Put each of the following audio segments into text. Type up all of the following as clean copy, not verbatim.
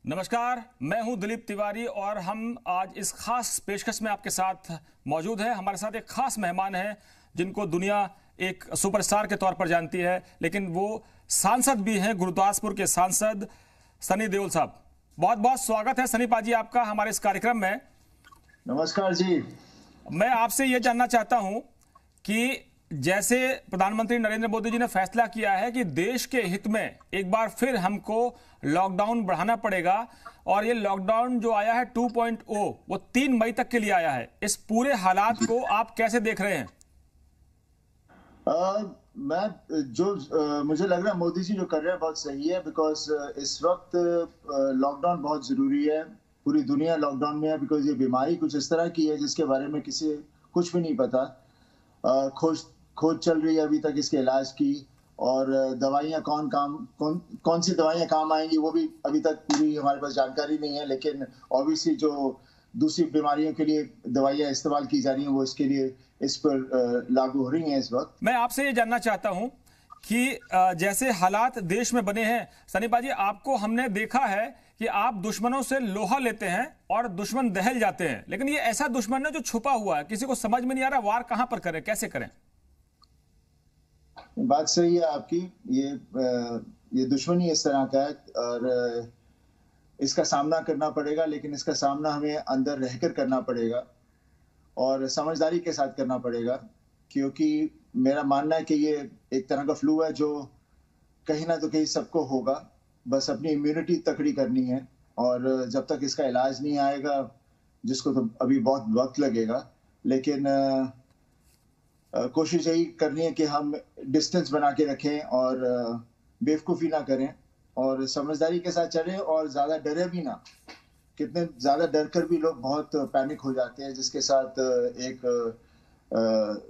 नमस्कार, मैं हूं दिलीप तिवारी और हम आज इस खास पेशकश में आपके साथ मौजूद हैं। हमारे साथ एक खास मेहमान हैं जिनको दुनिया एक सुपरस्टार के तौर पर जानती है, लेकिन वो सांसद भी हैं, गुरदासपुर के सांसद सनी देओल साहब। बहुत बहुत स्वागत है सनी पाजी आपका हमारे इस कार्यक्रम में। नमस्कार जी। मैं आपसे ये जानना चाहता हूं कि जैसे प्रधानमंत्री नरेंद्र मोदी जी ने फैसला किया है कि देश के हित में एक बार फिर हमको लॉकडाउन बढ़ाना पड़ेगा और ये लॉकडाउन जो आया है 2.0 वो 3 मई तक के लिए आया है, इस पूरे हालात को आप कैसे देख रहे हैं? मुझे लग रहा है मोदी जी जो कर रहे हैं बहुत सही है, बिकॉज इस वक्त लॉकडाउन बहुत जरूरी है। पूरी दुनिया लॉकडाउन में है बिकॉज ये बीमारी कुछ इस तरह की है जिसके बारे में किसी कुछ भी नहीं पता। खोज चल रही है अभी तक इसके इलाज की, और दवाइयाँ कौन सी दवाइयाँ काम आएंगी वो भी अभी तक पूरी हमारे पास जानकारी नहीं है। लेकिन ऑब्वियसली जो दूसरी बीमारियों के लिए दवाइयाँ इस्तेमाल की जा रही हैं वो इसके लिए इस पर लागू हो रही हैं इस वक्त। मैं आपसे ये जानना चाहता हूं कि जैसे हालात देश में बने हैं, सनी पाजी आपको हमने देखा है कि आप दुश्मनों से लोहा लेते हैं और दुश्मन दहल जाते हैं, लेकिन ये ऐसा दुश्मन है जो छुपा हुआ है, किसी को समझ में नहीं आ रहा वार कहां पर करें, कैसे करें। बात सही है आपकी। ये दुश्मनी इस तरह का है और इसका सामना करना पड़ेगा, लेकिन इसका सामना हमें अंदर रहकर करना पड़ेगा और समझदारी के साथ करना पड़ेगा, क्योंकि मेरा मानना है कि ये एक तरह का फ्लू है जो कहीं ना तो कहीं सबको होगा। बस अपनी इम्यूनिटी तकड़ी करनी है, और जब तक इसका इलाज नहीं आएगा, जिसको तो अभी बहुत वक्त लगेगा, लेकिन कोशिश यही करनी है कि हम डिस्टेंस बना के रखें और बेवकूफ़ी ना करें और समझदारी के साथ चलें और ज़्यादा डरे भी ना। कितने ज़्यादा डर कर भी लोग बहुत पैनिक हो जाते हैं, जिसके साथ एक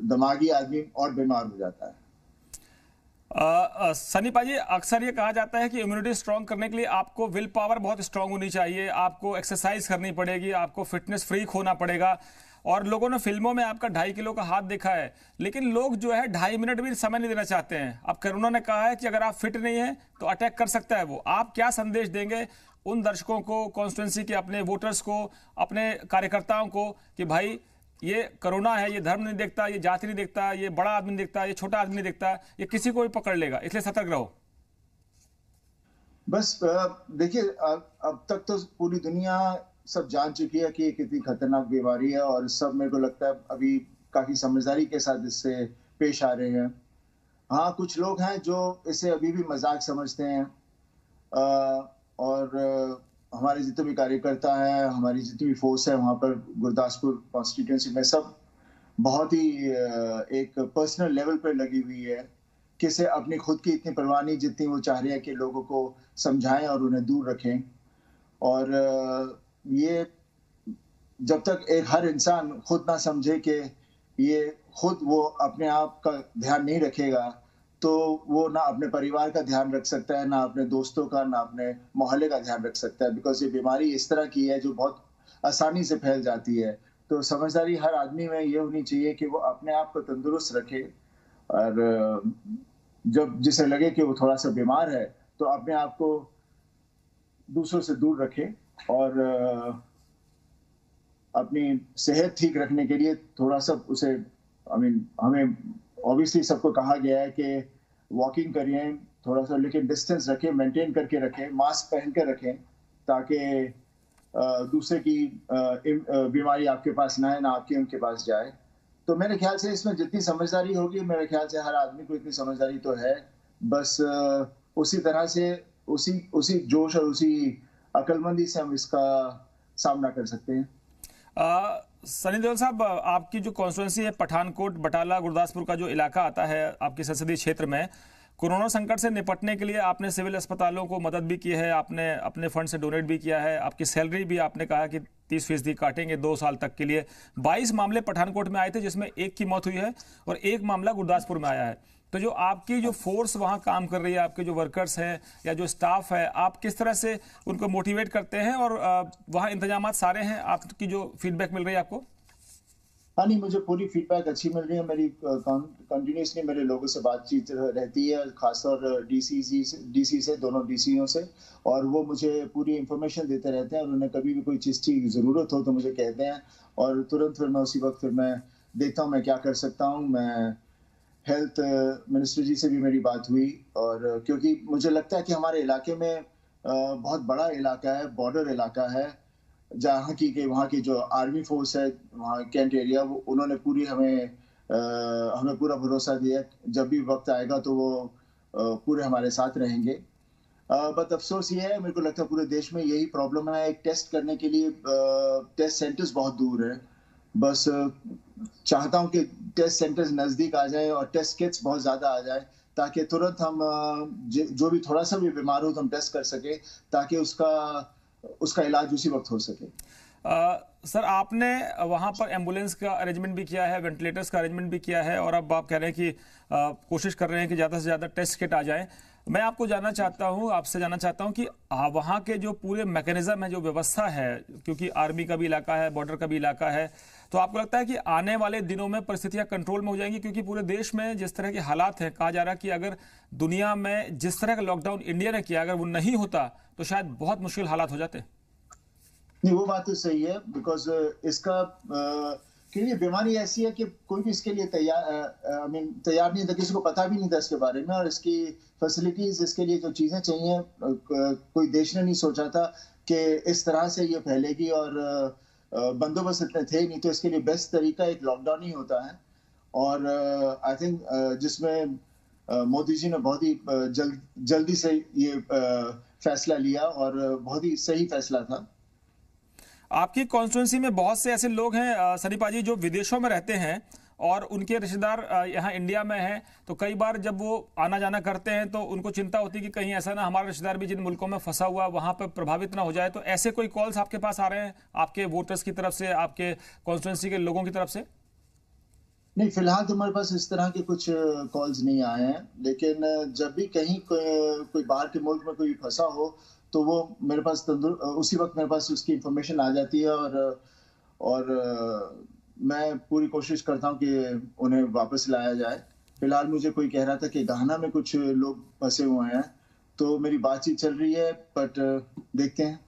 दिमागी आदमी और बीमार हो जाता है। सनी पाजी, अक्सर ये कहा जाता है कि इम्यूनिटी स्ट्रांग करने के लिए आपको विल पावर बहुत स्ट्रांग होनी चाहिए, आपको एक्सरसाइज करनी पड़ेगी, आपको फिटनेस फ्रीक होना पड़ेगा। और लोगों ने फिल्मों में आपका 2.5 किलो का हाथ देखा है, लेकिन लोग जो है 2.5 मिनट भी समय नहीं देना चाहते हैं। अब कोरोना ने कहा है कि अगर आप फिट नहीं हैं तो अटैक कर सकता है वो। आप क्या संदेश देंगे उन दर्शकों को, कॉन्स्टिट्यूंसी के अपने वोटर्स को, अपने कार्यकर्ताओं को कि भाई ये कोरोना है, ये धर्म नहीं देखता, ये जाति नहीं देखता, ये बड़ा आदमी नहीं देखता, ये छोटा आदमी नहीं देखता, ये किसी को भी पकड़ लेगा, इसलिए सतर्क रहो। बस देखिए, अब तक तो पूरी दुनिया सब जान चुकी है कि ये कितनी खतरनाक बीमारी है, और सब मेरे को लगता है अभी काफी समझदारी के साथ इससे पेश आ रहे हैं। हाँ, कुछ लोग हैं जो इसे अभी भी मजाक समझते हैं, और हमारे जितने भी कार्यकर्ता हैं, हमारी जितनी भी फोर्स है वहाँ पर गुरदासपुर कॉन्स्टिट्यूंसी में, सब बहुत ही एक पर्सनल लेवल पर लगी हुई है कि इसे अपनी खुद की इतनी परवाह नहीं जितनी वो चाह रहे हैं कि लोगों को समझाएं और उन्हें दूर रखें। और ये जब तक हर इंसान खुद ना समझे कि ये खुद वो अपने आप का ध्यान नहीं रखेगा, तो वो ना अपने परिवार का ध्यान रख सकता है, ना अपने दोस्तों का, ना अपने मोहल्ले का ध्यान रख सकता है, बिकॉज ये बीमारी इस तरह की है जो बहुत आसानी से फैल जाती है। तो समझदारी हर आदमी में ये होनी चाहिए कि वो अपने आप को तंदुरुस्त रखे, और जब जिसे लगे कि वो थोड़ा सा बीमार है तो अपने आप को दूसरों से दूर रखे, और अपनी सेहत ठीक रखने के लिए थोड़ा सा उसे हमें ऑब्वियसली सबको कहा गया है कि वॉकिंग करिए थोड़ा सा, लेकिन डिस्टेंस रखें, मेंटेन करके रखें, मास्क पहन के रखें, ताकि दूसरे की बीमारी आपके पास ना है, ना आपकी उनके पास जाए। तो मेरे ख्याल से इसमें जितनी समझदारी होगी, मेरे ख्याल से हर आदमी को इतनी समझदारी तो है, बस उसी तरह से उसी जोश और उसी अक्लमंदी से हम इसका सामना कर सकते हैं। सनी देओल साहब, आपकी जो कॉन्स्टिट्यूंसी है पठानकोट, बटाला, गुरदासपुर का जो इलाका आता है आपके संसदीय क्षेत्र में, कोरोना संकट से निपटने के लिए आपने सिविल अस्पतालों को मदद भी की है, आपने अपने फंड से डोनेट भी किया है, आपकी सैलरी भी आपने कहा कि 30% काटेंगे 2 साल तक के लिए। 22 मामले पठानकोट में आए थे जिसमें 1 की मौत हुई है और 1 मामला गुरदासपुर में आया है। तो जो आपकी जो फोर्स वहां काम कर रही है, आपके जो वर्कर्स हैं या जो स्टाफ है, आप किस तरह से उनको मोटिवेट करते हैं और वहां इंतजाम सारे हैं, आपकी जो फीडबैक मिल रही है आपको? हाँ नहीं, मुझे पूरी फीडबैक अच्छी मिल रही है। मेरी कंटिन्यूसली मेरे लोगों से बातचीत रहती है, खासतौर डीसी से, दोनों डीसीओ से, और वो मुझे पूरी इंफॉर्मेशन देते रहते हैं, और उन्हें कभी भी कोई चीज़ की ज़रूरत हो तो मुझे कहते हैं, और तुरंत फिर मैं उसी वक्त फिर मैं देखता हूँ मैं क्या कर सकता हूँ। मैं हेल्थ मिनिस्टर जी से भी मेरी बात हुई, और क्योंकि मुझे लगता है कि हमारे इलाके में बहुत बड़ा इलाका है, बॉर्डर इलाका है, जहाँ की वहाँ की जो आर्मी फोर्स है, वहाँ कैंट एरिया, वो उन्होंने पूरी हमें पूरा भरोसा दिया, जब भी वक्त आएगा तो वो पूरे हमारे साथ रहेंगे। बट अफसोस ये है, मेरे को लगता है पूरे देश में यही प्रॉब्लम है, एक टेस्ट करने के लिए टेस्ट सेंटर्स बहुत दूर है। बस चाहता हूँ कि टेस्ट सेंटर्स नजदीक आ जाए और टेस्ट किट्स बहुत ज्यादा आ जाए, ताकि तुरंत हम जो भी थोड़ा सा भी बीमार हो तो हम टेस्ट कर सके, ताकि उसका इलाज उसी वक्त हो सके। सर, आपने वहां पर एम्बुलेंस का अरेंजमेंट भी किया है, वेंटिलेटर्स का अरेंजमेंट भी किया है, और अब आप कह रहे हैं कि कोशिश कर रहे हैं कि ज़्यादा से ज़्यादा टेस्ट किट आ जाए। मैं आपसे जानना चाहता हूं कि वहां के जो पूरे मैकेनिज्म है, जो व्यवस्था है, क्योंकि आर्मी का भी इलाका है, बॉर्डर का भी इलाका है, तो आपको लगता है कि आने वाले दिनों में परिस्थितियां कंट्रोल में हो जाएंगी? क्योंकि पूरे देश में जिस तरह के हालात हैं, कहा जा रहा है कि अगर दुनिया में जिस तरह का लॉकडाउन इंडिया ने किया, अगर वो नहीं होता तो शायद बहुत मुश्किल हालात हो जाते। नहीं, वो बात तो सही है, बिकॉज इसका क्योंकि बीमारी ऐसी है कि कोई भी इसके लिए तैयार नहीं था, किसी को पता भी नहीं था इसके बारे में, और इसकी फैसिलिटीज, इसके लिए जो चीजें चाहिए, कोई देश ने नहीं सोचा था कि इस तरह से ये फैलेगी, और बंदोबस्त इतने थे नहीं, तो इसके लिए बेस्ट तरीका एक लॉकडाउन ही होता है। और आई थिंक जिसमें मोदी जी ने बहुत ही जल्दी से ये फैसला लिया, और बहुत ही सही फैसला था। आपकी कॉन्स्टिट्यूंसी में बहुत से ऐसे लोग हैं सनीपा जी, जो विदेशों में रहते हैं और उनके रिश्तेदार यहाँ इंडिया में हैं, तो कई बार जब वो आना जाना करते हैं तो उनको चिंता होती है कि कहीं ऐसा ना हमारा रिश्तेदार भी जिन मुल्कों में फंसा हुआ वहां पर प्रभावित ना हो जाए। तो ऐसे कोई कॉल्स आपके पास आ रहे हैं आपके वोटर्स की तरफ से, आपके कॉन्स्टिट्यूंसी के लोगों की तरफ से? नहीं, फिलहाल तो हमारे पास इस तरह के कुछ कॉल्स नहीं आए हैं, लेकिन जब भी कहीं कोई बाहर के मुल्क में कोई फंसा हो तो वो मेरे पास उसी वक्त मेरे पास उसकी इंफॉर्मेशन आ जाती है, और मैं पूरी कोशिश करता हूँ कि उन्हें वापस लाया जाए। फिलहाल मुझे कोई कह रहा था कि घाना में कुछ लोग फंसे हुए हैं, तो मेरी बातचीत चल रही है, बट देखते हैं।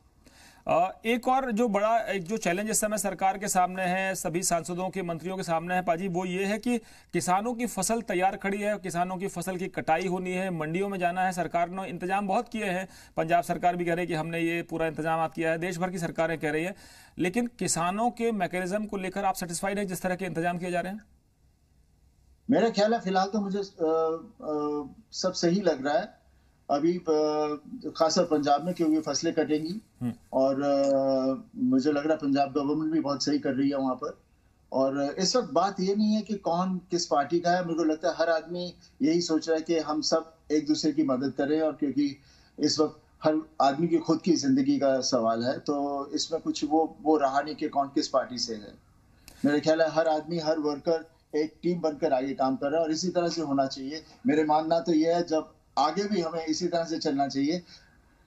एक और जो चैलेंज इस समय सरकार के सामने है, सभी सांसदों के, मंत्रियों के सामने है पाजी, वो ये है कि किसानों की फसल तैयार खड़ी है, किसानों की फसल की कटाई होनी है, मंडियों में जाना है। सरकार ने इंतजाम बहुत किए हैं, पंजाब सरकार भी कह रही है कि हमने ये पूरा इंतजाम किया है, देश भर की सरकारें कह रही है, लेकिन किसानों के मैकेनिज्म को लेकर आप सेटिस्फाइड है जिस तरह के इंतजाम किए जा रहे हैं? मेरा ख्याल है फिलहाल तो मुझे सब सही लग रहा है। अभी खासकर पंजाब में, क्योंकि फसलें कटेंगी, और मुझे लग रहा है पंजाब गवर्नमेंट भी बहुत सही कर रही है वहां पर। और इस वक्त बात ये नहीं है कि कौन किस पार्टी का है, मेरे को लगता है हर आदमी यही सोच रहा है कि हम सब एक दूसरे की मदद करें, और क्योंकि इस वक्त हर आदमी की खुद की जिंदगी का सवाल है, तो इसमें कुछ वो रहा नहीं कि कौन किस पार्टी से है। मेरे ख्याल है हर आदमी, हर वर्कर एक टीम बनकर आगे काम कर रहा है, और इसी तरह से होना चाहिए। मेरे मानना तो यह है, जब आगे भी हमें इसी तरह से चलना चाहिए,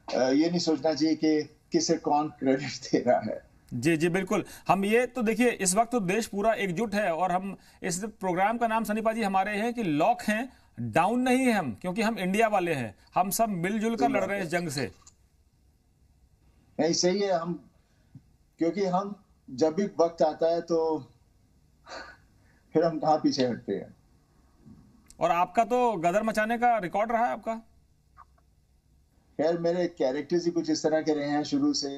ये नहीं सोचना चाहिए कि किसे कौन क्रेडिट दे रहा है। जी जी बिल्कुल। हम ये तो देखिए, इस वक्त तो देश पूरा एकजुट है, और हम इस प्रोग्राम का नाम सनीपा जी हमारे हैं कि लॉक हैं, डाउन नहीं है हम, क्योंकि हम इंडिया वाले हैं, हम सब मिलजुल कर लड़ रहे हैं इस जंग से। नहीं, सही है। क्योंकि हम जब भी वक्त आता है तो फिर हम कहाँ पीछे हटते हैं। और आपका तो गदर मचाने का रिकॉर्ड रहा है आपका। खैर, मेरे कैरेक्टर्स ही कुछ इस तरह के रहे हैं शुरू से।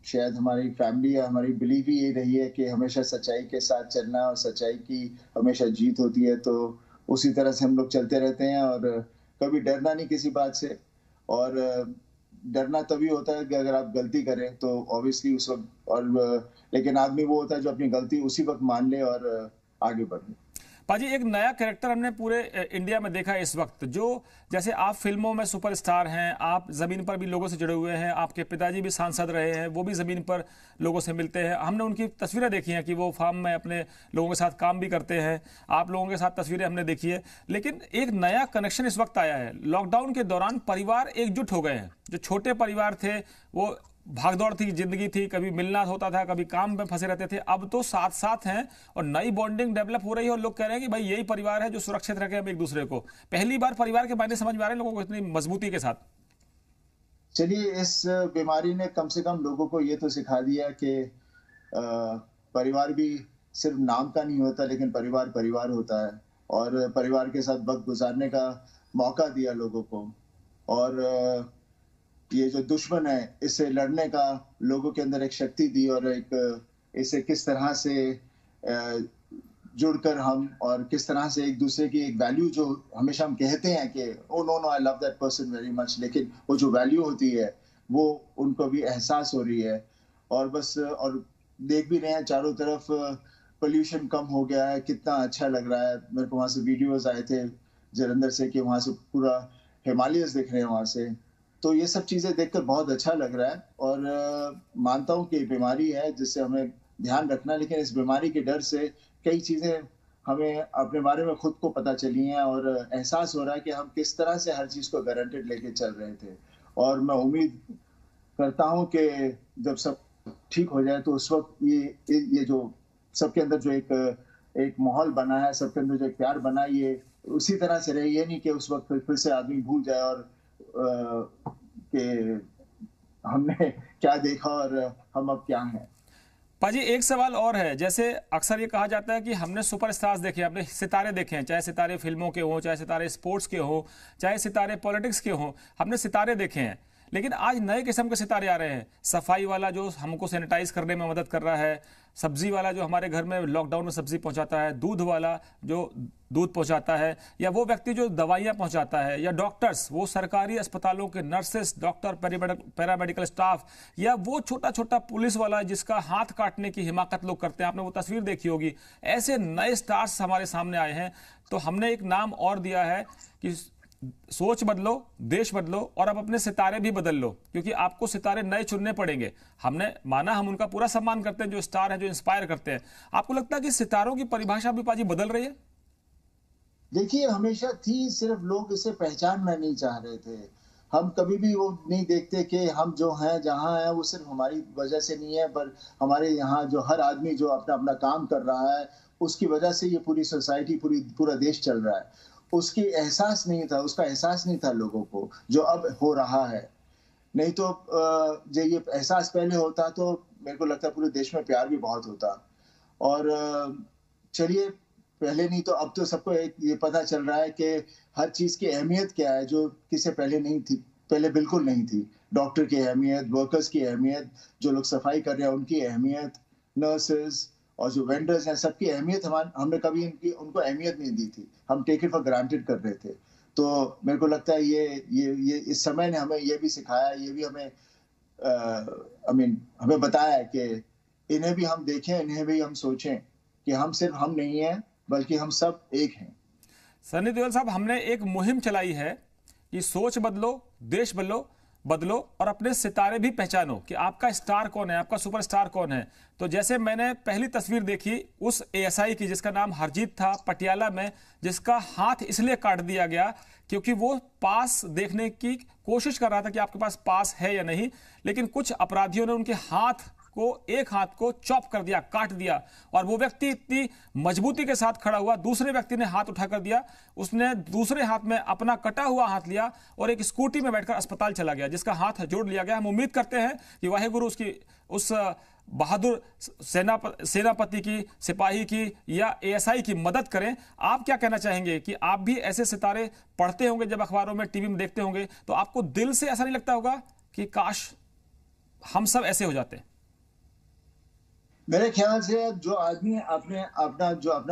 शायद हमारी फैमिली या हमारी बिलीव ही ये रही है कि हमेशा सच्चाई के साथ चलना, और सच्चाई की हमेशा जीत होती है, तो उसी तरह से हम लोग चलते रहते हैं, और कभी डरना नहीं किसी बात से। और डरना तभी होता है कि अगर आप गलती करें तो ऑब्वियसली उस वक्त, और लेकिन आदमी वो होता है जो अपनी गलती उसी वक्त मान ले और आगे बढ़े। पाजी, एक नया कैरेक्टर हमने पूरे इंडिया में देखा है इस वक्त, जो जैसे आप फिल्मों में सुपरस्टार हैं, आप जमीन पर भी लोगों से जुड़े हुए हैं, आपके पिताजी भी सांसद रहे हैं, वो भी जमीन पर लोगों से मिलते हैं, हमने उनकी तस्वीरें देखी हैं कि वो फार्म में अपने लोगों के साथ काम भी करते हैं, आप लोगों के साथ तस्वीरें हमने देखी है। लेकिन एक नया कनेक्शन इस वक्त आया है, लॉकडाउन के दौरान परिवार एकजुट हो गए हैं। जो छोटे परिवार थे वो भागदौड़ थी, जिंदगी थी, कभी मिलना होता था, कभी काम में फंसे रहते थे। अब तो साथ साथ हैं और नई बॉन्डिंग डेवलप हो रही है और लोग कह रहे हैं कि भाई यही परिवार है जो सुरक्षित रखे हम एक दूसरे को। पहली बार परिवार के मायने समझ में आ रहे हैं लोगों को इतनी मजबूती के साथ। चलिए, इस बीमारी ने कम से कम लोगों को ये तो सिखा दिया कि परिवार भी सिर्फ नाम का नहीं होता, लेकिन परिवार परिवार होता है, और परिवार के साथ वक्त गुजारने का मौका दिया लोगों को। और ये जो दुश्मन है, इससे लड़ने का लोगों के अंदर एक शक्ति दी, और एक इसे किस तरह से जुड़कर हम, और किस तरह से एक दूसरे की एक वैल्यू, जो हमेशा हम कहते हैं कि oh no no I love that person very much, लेकिन वो जो वैल्यू होती है वो उनको भी एहसास हो रही है। और बस, और देख भी रहे हैं चारों तरफ पोल्यूशन कम हो गया है, कितना अच्छा लग रहा है। मेरे को वहां से वीडियोस आए थे जलंधर से कि वहां से पूरा हिमालयस दिख रहे हैं वहां से। तो ये सब चीजें देखकर बहुत अच्छा लग रहा है। और मानता हूँ कि बीमारी है जिससे हमें ध्यान रखना, लेकिन इस बीमारी के डर से कई चीजें हमें अपने बारे में खुद को पता चली हैं, और एहसास हो रहा है कि हम किस तरह से हर चीज को गारंटेड लेके चल रहे थे। और मैं उम्मीद करता हूं कि जब सब ठीक हो जाए तो उस वक्त ये जो सबके अंदर जो एक माहौल बना है, सबके अंदर जो एक प्यार बना है, ये उसी तरह से रहे। ये नहीं कि उस वक्त फिर से आदमी भूल जाए और कि हमने क्या देखा और हम अब क्या हैं। पाजी, एक सवाल और है। जैसे अक्सर ये कहा जाता है कि हमने सुपरस्टार्स देखे, हमने सितारे देखे हैं, चाहे सितारे फिल्मों के हों, चाहे सितारे स्पोर्ट्स के हों, चाहे सितारे पॉलिटिक्स के हों, हमने सितारे देखे हैं। लेकिन आज नए किस्म के सितारे आ रहे हैं। सफाई वाला जो हमको सैनिटाइज करने में मदद कर रहा है, सब्जी वाला जो हमारे घर में लॉकडाउन में सब्जी पहुंचाता है, दूध वाला जो दूध पहुंचाता है, या वो व्यक्ति जो दवाइयां पहुंचाता है, या डॉक्टर्स, वो सरकारी अस्पतालों के नर्सेस, डॉक्टर, पैरामेडिकल स्टाफ, या वो छोटा छोटा पुलिस वाला जिसका हाथ काटने की हिमाकत लोग करते हैं। आपने वो तस्वीर देखी होगी। ऐसे नए स्टार्स हमारे सामने आए हैं। तो हमने एक नाम और दिया है कि सोच बदलो, देश बदलो, और अब अपने सितारे भी बदल लो, क्योंकि आपको सितारे नए चुनने पड़ेंगे। हमने माना, हम उनका पूरा सम्मान करते हैं जो स्टार हैं, जो इंस्पायर करते हैं। आपको लगता है कि सितारों की परिभाषा भी पाजी बदल रही है? देखिए, हमेशा थी, सिर्फ लोग इसे पहचानना नहीं चाह रहे थे। हम कभी भी वो नहीं देखते कि हम जो हैं, जहाँ हैं, वो सिर्फ हमारी वजह से नहीं है, पर हमारे यहाँ जो हर आदमी जो अपना अपना काम कर रहा है, उसकी वजह से ये पूरी सोसाइटी, पूरा देश चल रहा है। उसका एहसास नहीं था लोगों को, जो अब हो रहा है। नहीं तो जो ये एहसास पहले होता तो मेरे को लगता है पूरे देश में प्यार भी बहुत होता। और चलिए, पहले नहीं तो अब तो सबको ये पता चल रहा है कि हर चीज की अहमियत क्या है, जो किसी पहले नहीं थी, पहले बिल्कुल नहीं थी। डॉक्टर की अहमियत, वर्कर्स की अहमियत, जो लोग सफाई कर रहे हैं उनकी अहमियत, नर्सेज और जो वेंडर्स हैं, सबकी अहमियत हमने कभी उनको अहमियत नहीं दी थी। हम टेक इट फॉर ग्रांटेड कर रहे थे। तो मेरे को लगता है ये इस समय ने हमें ये भी सिखाया, ये भी हमें हमें बताया कि इन्हें भी हम देखें, इन्हें भी हम सोचें कि हम सिर्फ हम नहीं हैं, बल्कि हम सब एक हैं। सनी देओल साहब, हमने एक मुहिम चलाई है कि सोच बदलो, देश बदलो और अपने सितारे भी पहचानो कि आपका स्टार कौन है, आपका सुपरस्टार कौन है। तो जैसे मैंने पहली तस्वीर देखी उस एएसआई की जिसका नाम हरजीत था, पटियाला में, जिसका हाथ इसलिए काट दिया गया क्योंकि वो पास देखने की कोशिश कर रहा था कि आपके पास पास है या नहीं, लेकिन कुछ अपराधियों ने उनके एक हाथ को चॉप कर दिया, काट दिया, और वो व्यक्ति इतनी मजबूती के साथ खड़ा हुआ, दूसरे व्यक्ति ने हाथ उठा कर दिया, उसने दूसरे हाथ में अपना कटा हुआ हाथ लिया और एक स्कूटी में बैठकर अस्पताल चला गया, जिसका हाथ जोड़ लिया गया। हम उम्मीद करते हैं कि वाहेगुरु उसकी उस बहादुर सेनापति की, सिपाही की या एएसआई की मदद करें। आप क्या कहना चाहेंगे कि आप भी ऐसे सितारे पढ़ते होंगे, जब अखबारों में, टीवी में देखते होंगे, तो आपको दिल से ऐसा नहीं लगता होगा कि काश हम सब ऐसे हो जाते? मेरे ख्याल से जो आदमी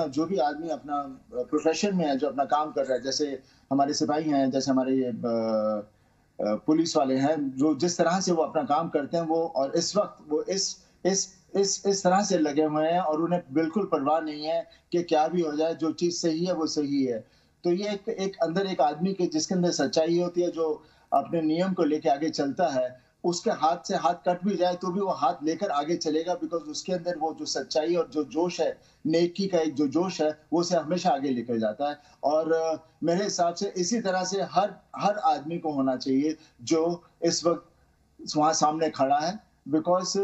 जो भी आदमी अपना प्रोफेशन में है, जो अपना काम कर रहा है, जैसे हमारे सिपाही हैं, जैसे हमारे ये पुलिस वाले हैं, जो जिस तरह से वो अपना काम करते हैं, वो और इस वक्त वो इस तरह से लगे हुए हैं, और उन्हें बिल्कुल परवाह नहीं है कि क्या भी हो जाए, जो चीज सही है वो सही है। तो ये एक अंदर एक आदमी के जिसके अंदर सच्चाई होती है, जो अपने नियम को लेके आगे चलता है, उसके हाथ से हाथ कट भी जाए तो भी वो हाथ लेकर आगे चलेगा, बिकॉज उसके अंदर वो जो सच्चाई और जो जोश है, नेकी का एक जो जोश है, वो उसे हमेशा आगे लेकर जाता है। और मेरे हिसाब से इसी तरह से हर आदमी को होना चाहिए, जो इस वक्त वहां सामने खड़ा है, बिकॉज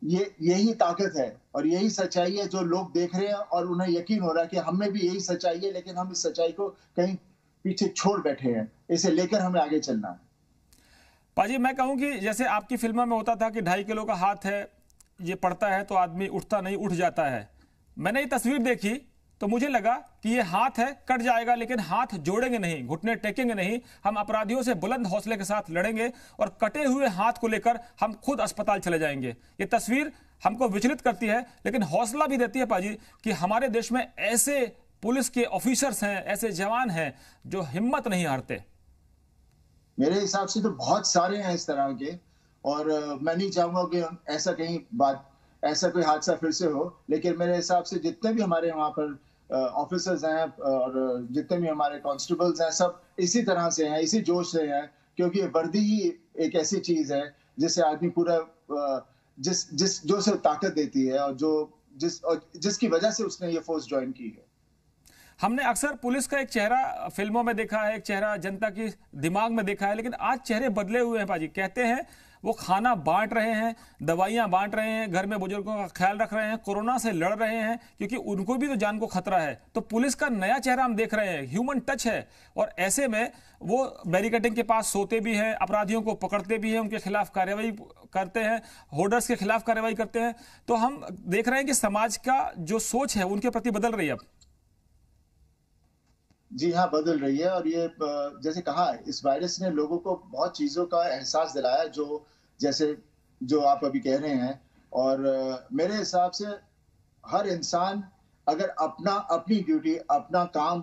ये यही ताकत है और यही सच्चाई है जो लोग देख रहे हैं और उन्हें यकीन हो रहा है कि हम में भी यही सच्चाई है, लेकिन हम इस सच्चाई को कहीं पीछे छोड़ बैठे हैं। इसे लेकर हमें आगे चलना है। पाजी, मैं कहूं कि जैसे आपकी फिल्मों में होता था कि 2.5 किलो का हाथ है, ये पड़ता है तो आदमी उठता नहीं, उठ जाता है। मैंने ये तस्वीर देखी तो मुझे लगा कि ये हाथ है, कट जाएगा, लेकिन हाथ जोड़ेंगे नहीं, घुटने टेकेंगे नहीं, हम अपराधियों से बुलंद हौसले के साथ लड़ेंगे और कटे हुए हाथ को लेकर हम खुद अस्पताल चले जाएंगे। ये तस्वीर हमको विचलित करती है, लेकिन हौसला भी देती है पाजी कि हमारे देश में ऐसे पुलिस के ऑफिसर्स हैं, ऐसे जवान हैं जो हिम्मत नहीं हारते। मेरे हिसाब से तो बहुत सारे हैं इस तरह के, और मैं नहीं चाहूंगा कि ऐसा कोई हादसा फिर से हो, लेकिन मेरे हिसाब से जितने भी हमारे वहां पर ऑफिसर्स हैं और जितने भी हमारे कांस्टेबल्स हैं, सब इसी तरह से हैं, इसी जोश से हैं, क्योंकि वर्दी ही एक ऐसी चीज है जिसे आदमी पूरा जो से ताकत देती है और जिसकी वजह से उसने ये फोर्स ज्वाइन की है। हमने अक्सर पुलिस का एक चेहरा फिल्मों में देखा है, एक चेहरा जनता की दिमाग में देखा है, लेकिन आज चेहरे बदले हुए हैं पाजी। कहते हैं वो खाना बांट रहे हैं, दवाइयां बांट रहे हैं, घर में बुजुर्गों का ख्याल रख रहे हैं, कोरोना से लड़ रहे हैं, क्योंकि उनको भी तो जान को खतरा है। तो पुलिस का नया चेहरा हम देख रहे हैं, ह्यूमन टच है, और ऐसे में वो बैरिकेडिंग के पास सोते भी हैं, अपराधियों को पकड़ते भी हैं, उनके खिलाफ कार्रवाई करते हैं, होर्डर्स के खिलाफ कार्रवाई करते हैं। तो हम देख रहे हैं कि समाज का जो सोच है उनके प्रति बदल रही है अब। जी हाँ, बदल रही है। और ये जैसे कहा, इस वायरस ने लोगों को बहुत चीजों का एहसास दिलाया, जो आप अभी कह रहे हैं। और मेरे हिसाब से हर इंसान अगर अपनी ड्यूटी, अपना काम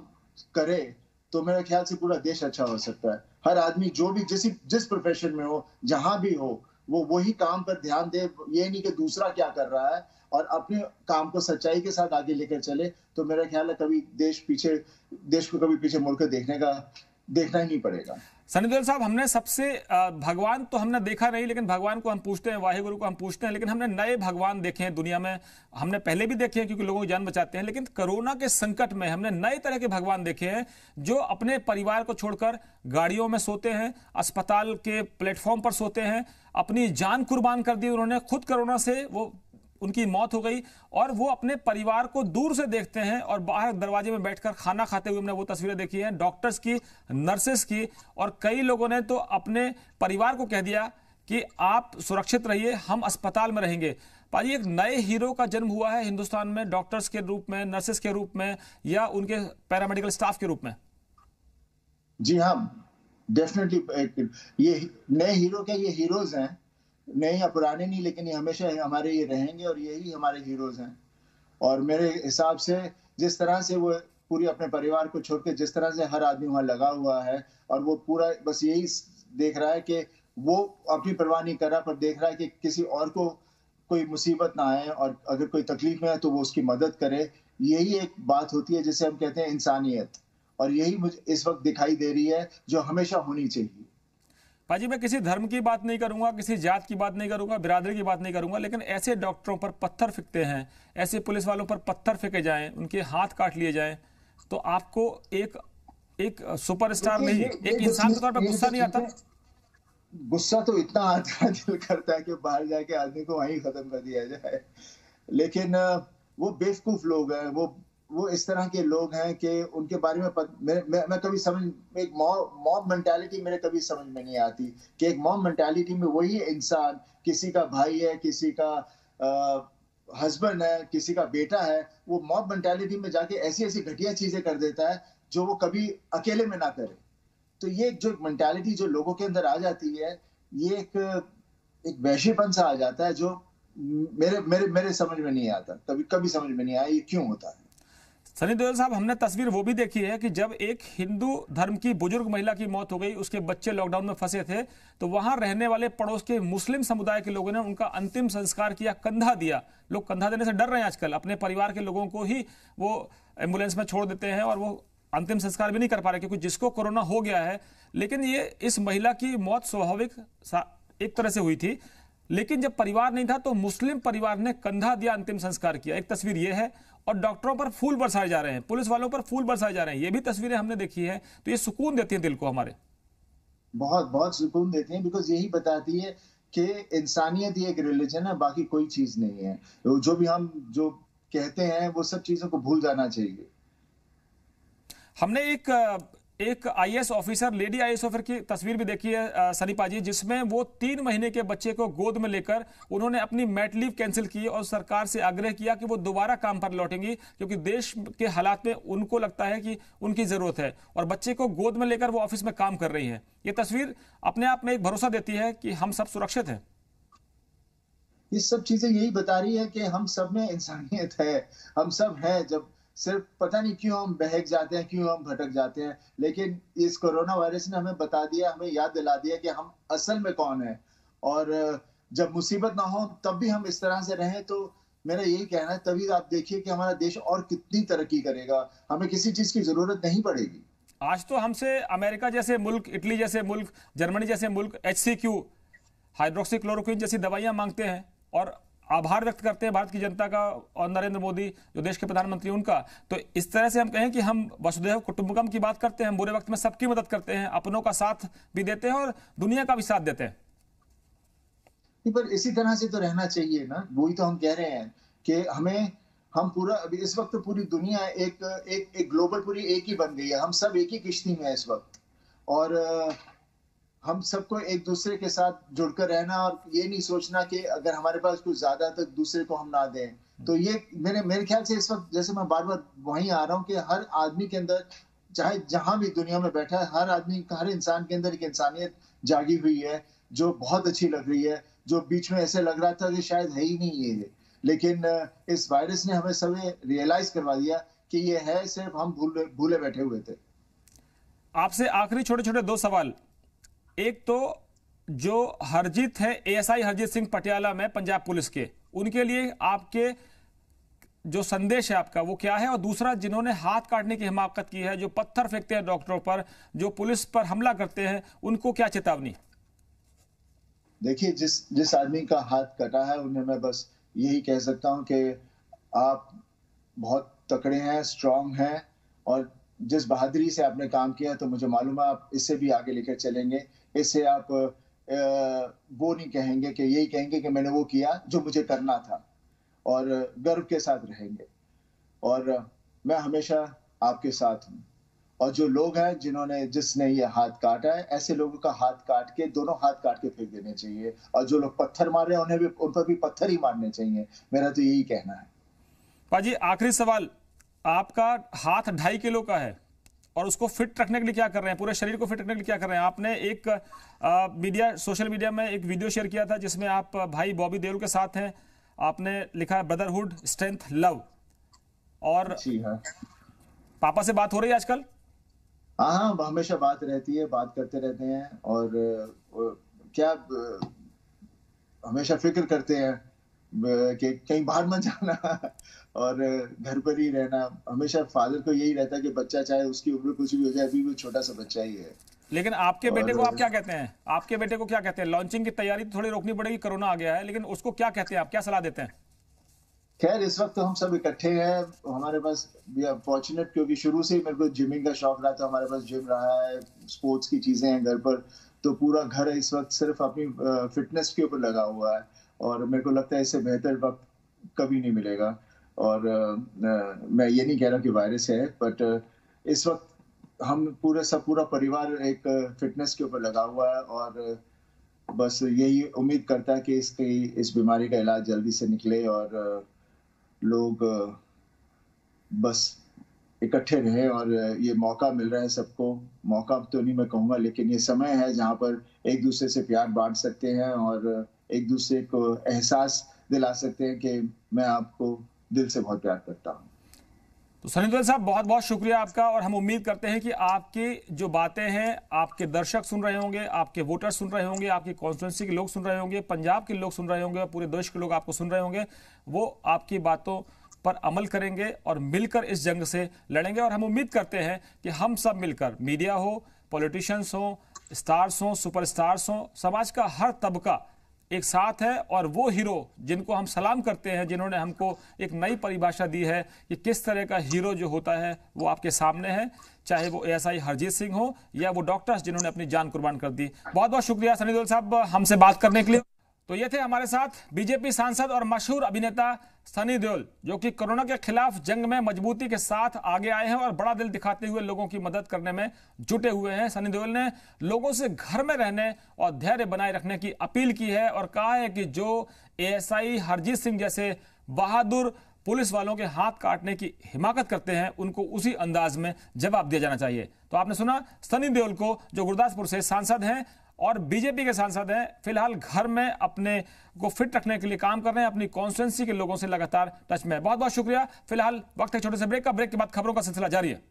करे, तो मेरे ख्याल से पूरा देश अच्छा हो सकता है। हर आदमी जो भी जिस प्रोफेशन में हो, जहां भी हो, वो वही काम पर ध्यान दे। ये नहीं कि दूसरा क्या कर रहा है, और अपने काम को सच्चाई के साथ आगे लेकर चले, तो मेरा ख्याल है कभी देश को कभी पीछे मुड़कर देखना ही नहीं पड़ेगा। सनी देओल साहब, हमने सबसे भगवान तो हमने देखा नहीं, लेकिन भगवान को हम पूछते हैं, वाहेगुरु को हम पूछते हैं, लेकिन हमने नए भगवान देखे हैं दुनिया में। हमने पहले भी देखे हैं क्योंकि लोगों की जान बचाते हैं, लेकिन कोरोना के संकट में हमने नए तरह के भगवान देखे हैं जो अपने परिवार को छोड़कर गाड़ियों में सोते हैं, अस्पताल के प्लेटफॉर्म पर सोते हैं, अपनी जान कुर्बान कर दी उन्होंने। खुद कोरोना से उनकी मौत हो गई और वो अपने परिवार को दूर से देखते हैं और बाहर दरवाजे में बैठकर खाना खाते हुए हमने वो तस्वीरें देखी हैं, डॉक्टर्स की, नर्सेस की। और कई लोगों ने तो अपने परिवार को कह दिया कि आप सुरक्षित रहिए, हम अस्पताल में रहेंगे। पाजी, एक नए हीरो का जन्म हुआ है हिंदुस्तान में, डॉक्टर्स के रूप में, नर्सेस के रूप में, या उनके पैरामेडिकल स्टाफ के रूप में। जी हाँ, डेफिनेटली ये नए हीरो क्या, ये हीरोज हैं, नए या पुराने नहीं, लेकिन ये हमेशा हमारे ये रहेंगे और यही हमारे हीरोज हैं। और मेरे हिसाब से जिस तरह से वो पूरी अपने परिवार को छोड़ के, जिस तरह से हर आदमी वहां लगा हुआ है, और वो पूरा बस यही देख रहा है कि वो अपनी परवाह नहीं कर रहा, पर देख रहा है कि किसी और को कोई मुसीबत ना आए, और अगर कोई तकलीफ में है तो वो उसकी मदद करे। यही एक बात होती है जिसे हम कहते हैं इंसानियत, और यही मुझे इस वक्त दिखाई दे रही है, जो हमेशा होनी चाहिए। पाजी, मैं किसी धर्म की बात नहीं करूंगा, किसी जात की बात नहीं करूंगा, बिरादरी की बात नहीं करूंगा, लेकिन ऐसे डॉक्टरों पर पत्थर फेंकते हैं, ऐसे पुलिस वालों पर पत्थर फेंके जाएं, उनके हाथ काट लिए जाएं, तो आपको एक सुपरस्टार नहीं, एक इंसान के तौर पर गुस्सा नहीं आता? गुस्सा तो इतना आता, दिल करता है कि बाहर जाके आदमी को वहीं खत्म कर दिया जाए। लेकिन वो बेवकूफ लोग हैं, वो इस तरह के लोग हैं कि उनके बारे में मैं कभी एक मॉब मेंटालिटी मेरे कभी समझ में नहीं आती, कि एक मॉब मेंटालिटी में वही इंसान, किसी का भाई है, किसी का हस्बैंड है, किसी का बेटा है, वो मॉब मेंटालिटी में जाके ऐसी ऐसी घटिया चीजें कर देता है जो वो कभी अकेले में ना करे। तो ये जो मेंटालिटी जो लोगों के अंदर आ जाती है, ये एक वैश्यपन सा आ जाता है, जो मेरे समझ में नहीं आता, कभी समझ में नहीं आया ये क्यों होता है। सनी देओल साहब, हमने तस्वीर वो भी देखी है कि जब एक हिंदू धर्म की बुजुर्ग महिला की मौत हो गई, उसके बच्चे लॉकडाउन में फंसे थे, तो वहां रहने वाले पड़ोस के मुस्लिम समुदाय के लोगों ने उनका अंतिम संस्कार किया, कंधा दिया। लोग कंधा देने से डर रहे हैं आजकल, अपने परिवार के लोगों को ही वो एम्बुलेंस में छोड़ देते हैं और वो अंतिम संस्कार भी नहीं कर पा रहे क्योंकि जिसको कोरोना हो गया है। लेकिन ये इस महिला की मौत स्वाभाविक एक तरह से हुई थी, लेकिन जब परिवार नहीं था तो मुस्लिम परिवार ने कंधा दिया, अंतिम संस्कार किया। एक तस्वीर ये है, और डॉक्टरों पर फूल बरसाए जा रहे हैं, पुलिस वालों पर फूल बरसाए जा रहे हैं। ये भी तस्वीरें हमने देखी है, तो ये सुकून देती हैं दिल को हमारे। बहुत बहुत सुकून देती हैं, बिकॉज यही बताती है कि इंसानियत ही एक रिलीजन है, बाकी कोई चीज नहीं है। जो भी हम जो कहते हैं वो सब चीजों को भूल जाना चाहिए। हमने एक IAS officer, lady IAS officer की तस्वीर भी देखी है सनी पाजी, जिसमें वो 3 महीने के बच्चे को गोद में लेकर उन्होंने अपनी मैट लीव कैंसिल की और सरकार से आग्रह किया कि वो दोबारा काम पर लौटेंगी, क्योंकि देश के हालात में उनको लगता है कि उनकी जरूरत है, और बच्चे को गोद में लेकर वो ऑफिस में काम कर रही है। ये तस्वीर अपने आप में एक भरोसा देती है कि हम सब सुरक्षित हैं। ये सब चीजें यही बता रही है कि हम सब में इंसानियत है, हम सब हैं। जब सिर्फ पता नहीं क्यों हम बहक जाते हैं, क्यों हम भटक जाते हैं, लेकिन इस कोरोना वायरस ने हमें बता दिया, हमें याद दिला दिया कि हम असल में कौन है। और जब मुसीबत ना हो तब भी हम इस तरह से रहें, तो मेरा यही कहना है, तभी आप देखिए कि हमारा देश और कितनी तरक्की करेगा, हमें किसी चीज की जरूरत नहीं पड़ेगी। आज तो हमसे अमेरिका जैसे मुल्क, इटली जैसे मुल्क, जर्मनी जैसे मुल्क HCQ, हाइड्रोक्सीक्लोरोक्विन जैसी दवाइयां मांगते हैं और आभार व्यक्त करते हैं भारत की जनता का और नरेंद्र मोदी जो देश के प्रधानमंत्री उनका। तो इस तरह से हम कहें कि हम वसुधैव कुटुंबकम की बात करते हैं, बुरे वक्त में सबकी मदद करते हैं, अपनों का साथ भी देते हैं और दुनिया का भी साथ देते हैं। पर इसी तरह से तो रहना चाहिए ना, वही तो हम कह रहे हैं कि हम पूरा, अभी इस वक्त तो पूरी दुनिया एक ग्लोबल पूरी एक ही बन गई है, हम सब एक ही किश्ती में है इस वक्त। और हम सबको एक दूसरे के साथ जुड़कर रहना और ये नहीं सोचना कि अगर हमारे पास कुछ ज्यादा तो दूसरे को हम ना दें। तो ये मेरे ख्याल से इस वक्त, जैसे मैं बार बार वहीं आ रहा हूँ कि हर आदमी के अंदर, चाहे जहां भी दुनिया में बैठा है, हर आदमी, हर इंसान के अंदर एक इंसानियत जागी हुई है जो बहुत अच्छी लग रही है, जो बीच में ऐसे लग रहा था कि शायद है ही नहीं ये। लेकिन इस वायरस ने हमें सभी रियलाइज करवा दिया कि ये है, सिर्फ हम भूले बैठे हुए थे। आपसे आखिरी छोटे छोटे 2 सवाल। एक तो जो हरजीत है, ASI हरजीत सिंह पटियाला में पंजाब पुलिस के, उनके लिए आपके जो संदेश है आपका वो क्या है? और दूसरा, जिन्होंने हाथ काटने की हिमाकत की है, जो पत्थर फेंकते हैं डॉक्टरों पर, जो पुलिस पर हमला करते हैं, उनको क्या चेतावनी? देखिए, जिस आदमी का हाथ कटा है उन्हें मैं बस यही कह सकता हूं कि आप बहुत तकड़े हैं, स्ट्रांग हैं, और जिस बहादुरी से आपने काम किया तो मुझे मालूम है आप इससे भी आगे लेकर चलेंगे। इससे आप वो नहीं कहेंगे कि, यही कहेंगे कि मैंने वो किया जो मुझे करना था, और गर्व के साथ रहेंगे। और मैं हमेशा आपके साथ हूँ। और जो लोग हैं जिसने ये हाथ काटा है, ऐसे लोगों का हाथ काट के, दोनों हाथ काट के फेंक देने चाहिए। और जो लोग पत्थर मार रहे हैं उन पर भी पत्थर ही मारने चाहिए। मेरा तो यही कहना है। पाजी, आखिरी सवाल, आपका हाथ 2.5 किलो का है और उसको फिट रखने के लिए क्या कर रहे हैं? पूरे शरीर को फिट रखने के लिए क्या कर रहे हैं? आपने एक सोशल मीडिया में एक वीडियो शेयर किया था जिसमें आप भाई बॉबी देओल के साथ हैं। आपने लिखा है ब्रदरहुड, स्ट्रेंथ, लव। और पापा से बात हो रही है आजकल? हाँ, हमेशा बात रहती है, बात करते रहते हैं। और क्या हमेशा फिक्र करते हैं कि कहीं बाहर मत जाना और घर पर ही रहना। हमेशा फादर को यही रहता है कि बच्चा, चाहे उसकी उम्र कुछ भी हो जाए, अभी वो छोटा सा बच्चा ही है। लेकिन आपके बेटे को आप क्या कहते हैं? आपके बेटे को क्या कहते हैं? लॉन्चिंग की तैयारी तो थोड़ी रोकनी पड़ेगी, कोरोना आ गया है, लेकिन उसको क्या कहते हैं आप, क्या सलाह देते हैं? खैर, इस वक्त तो हम सब इकट्ठे हैं। हमारे पास, वी आर फॉर्चुनेट, क्योंकि शुरू से ही मेरे को जिमिंग का शौक रहा था। हमारे पास जिम रहा है, स्पोर्ट्स की चीजें हैं घर पर, तो पूरा घर इस वक्त सिर्फ अपनी फिटनेस के ऊपर लगा हुआ है। और मेरे को लगता है इससे बेहतर वक्त कभी नहीं मिलेगा। और मैं ये नहीं कह रहा कि वायरस है, बट इस वक्त हम पूरा परिवार एक फिटनेस के ऊपर लगा हुआ है, और बस यही उम्मीद करता है कि इस बीमारी का इलाज जल्दी से निकले और लोग बस इकट्ठे रहें। और ये मौका मिल रहा है सबको, मौका तो नहीं मैं कहूँगा, लेकिन ये समय है जहाँ पर एक दूसरे से प्यार बांट सकते हैं और एक दूसरे को एहसास दिला सकते हैं कि मैं आपको दिल से बहुत प्यार करता हूँ। तो सनी देओल साहब, बहुत बहुत शुक्रिया आपका। और हम उम्मीद करते हैं कि आपकी जो बातें हैं, आपके दर्शक सुन रहे होंगे, आपके वोटर सुन रहे होंगे, आपकी कॉन्स्टिट्यूंसी के लोग सुन रहे होंगे, पंजाब के लोग सुन रहे होंगे, पूरे देश के लोग आपको सुन रहे होंगे। वो आपकी बातों पर अमल करेंगे और मिलकर इस जंग से लड़ेंगे। और हम उम्मीद करते हैं कि हम सब मिलकर, मीडिया हो, पॉलिटिशियंस हो, स्टार्स हो, सुपरस्टार्स हो, समाज का हर तबका एक साथ है। और वो हीरो जिनको हम सलाम करते हैं, जिन्होंने हमको एक नई परिभाषा दी है कि किस तरह का हीरो जो होता है, वो आपके सामने है, चाहे वो ASI हरजीत सिंह हो या वो डॉक्टर्स जिन्होंने अपनी जान कुर्बान कर दी। बहुत बहुत शुक्रिया सनी देओल साहब हमसे बात करने के लिए। तो ये थे हमारे साथ बीजेपी सांसद और मशहूर अभिनेता सनी देओल, जो कि कोरोना के खिलाफ जंग में मजबूती के साथ आगे आए हैं और बड़ा दिल दिखाते हुए लोगों की मदद करने में जुटे हुए हैं। सनी देओल ने लोगों से घर में रहने और धैर्य बनाए रखने की अपील की है और कहा है कि जो एएसआई हरजीत सिंह जैसे बहादुर पुलिस वालों के हाथ काटने की हिमाकत करते हैं, उनको उसी अंदाज में जवाब दिया जाना चाहिए। तो आपने सुना सनी देओल को, जो गुरदासपुर से सांसद हैं और बीजेपी के सांसद हैं, फिलहाल घर में अपने को फिट रखने के लिए काम कर रहे हैं, अपनी कॉन्स्टिट्यूएंसी के लोगों से लगातार टच में। बहुत बहुत शुक्रिया। फिलहाल वक्त है छोटे से ब्रेक का। ब्रेक के बाद खबरों का सिलसिला जारी है।